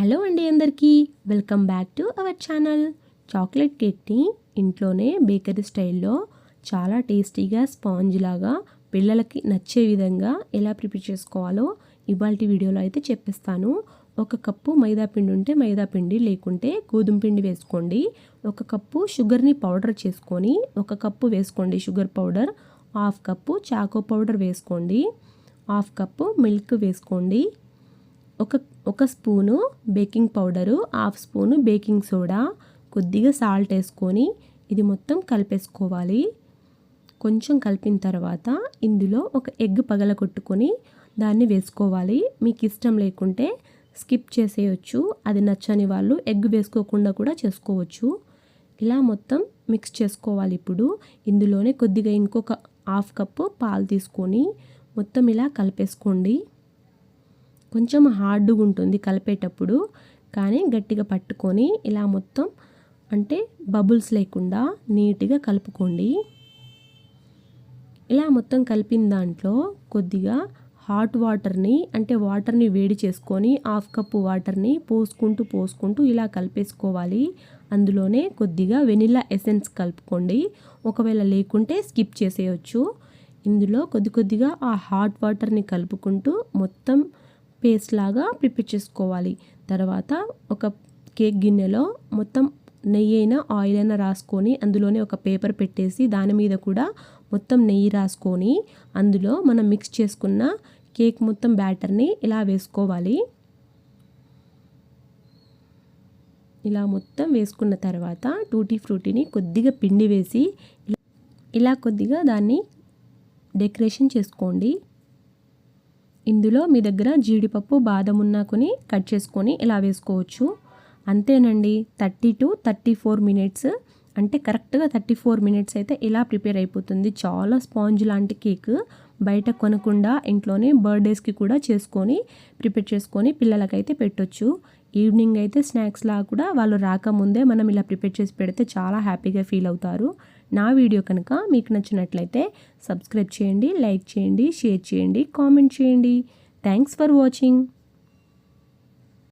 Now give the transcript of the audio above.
Hello అండి అందరికీ welcome back to our channel. Chocolate కేక్ని ఇంట్లోనే బేకరీ స్టైల్లో చాలా టేస్టీగా స్పాంజ్ లాగా పిల్లలకి నచ్చే విధంగా ఎలా ప్రిపేర్ చేసుకోవాలో ఇవాల్టి వీడియోలో అయితే చెప్పేస్తాను. ఒక కప్పు మైదా పిండి ఉంటే మైదా పిండి, లేకుంటే గోధుమ పిండి వేసుకోండి. ఒక కప్పు షుగర్ని పౌడర్ చేసుకొని ఒక కప్పు వేసుకోండి sugar powder. Half cup choco powder వేసుకోండి. హాఫ్ కప్పు మిల్క్ వేసుకోండి. ఒక spoon baking powder, half spoon baking soda, కొద్దిగా సాల్ట్ వేసుకొని ఇది మొత్తం కలిపేసుకోవాలి. కొంచెం కలిపిన తర్వాత ఇందులో ఒక ఎగ్ పగలగొట్టుకొని దాన్ని వేసుకోవాలి. మీకు ఇష్టం లేకుంటే స్కిప్ చేసేయచ్చు. అది నచ్చని వాళ్ళు ఎగ్ వేసుకోకుండా కూడా చేసుకోవచ్చు. ఇలా మొత్తం మిక్స్ చేసుకోవాలి. ఇప్పుడు ఇందులోనే కొద్దిగా ఇంకొక హాఫ్ కప్పు పాలు తీసుకొని మొత్తం ఇలా కలిపేసుకోండి. కొంచెం హార్డ్గా ఉంటుంది కలిపేటప్పుడు, కానీ గట్టిగా పట్టుకొని ఇలా మొత్తం అంటే బబుల్స్ లేకుండా నీట్గా కలుపుకోండి. ఇలా మొత్తం కలిపిన దాంట్లో కొద్దిగా హాట్ వాటర్ని అంటే వాటర్ని వేడి చేసుకొని హాఫ్ కప్పు వాటర్ని పోసుకుంటూ ఇలా కలిపేసుకోవాలి. అందులోనే కొద్దిగా వెనిలా ఎసెన్స్ కలుపుకోండి. ఒకవేళ లేకుంటే స్కిప్ చేసేయచ్చు. ఇందులో కొద్దిగా ఆ హాట్ వాటర్ని కలుపుకుంటూ మొత్తం పేస్ట్ లాగా ప్రిపేర్ చేసుకోవాలి. తర్వాత ఒక కేక్ గిన్నెలో మొత్తం నెయ్యి అయినా ఆయిల్ అయినా రాసుకొని అందులోనే ఒక పేపర్ పెట్టేసి దాని మీద కూడా మొత్తం నెయ్యి రాసుకొని అందులో మనం మిక్స్ చేసుకున్న కేక్ మొత్తం బ్యాటర్ని ఇలా వేసుకోవాలి. ఇలా మొత్తం వేసుకున్న తర్వాత టూటీ ఫ్రూటీని కొద్దిగా పిండి వేసి ఇలా కొద్దిగా దాన్ని డెకరేషన్ చేసుకోండి. ఇందులో మీ దగ్గర జీడిపప్పు, బాదం ఉన్నా కొని కట్ చేసుకొని ఇలా వేసుకోవచ్చు. అంతేనండి. 30 to 34 మినిట్స్ అంటే కరెక్ట్గా 34 మినిట్స్ అయితే ఇలా ప్రిపేర్ అయిపోతుంది. చాలా స్పాంజ్ లాంటి కేక్. బయట కొనకుండా ఇంట్లోనే బర్త్డేస్కి కూడా చేసుకొని ప్రిపేర్ చేసుకొని పిల్లలకైతే పెట్టొచ్చు. ఈవినింగ్ అయితే స్నాక్స్ లాగా కూడా వాళ్ళు రాకముందే మనం ఇలా ప్రిపేర్ చేసి పెడితే చాలా హ్యాపీగా ఫీల్ అవుతారు. నా వీడియో కనుక మీకు నచ్చినట్లయితే సబ్స్క్రైబ్ చేయండి, లైక్ చేయండి, షేర్ చేయండి, కామెంట్ చేయండి. Thanks for watching.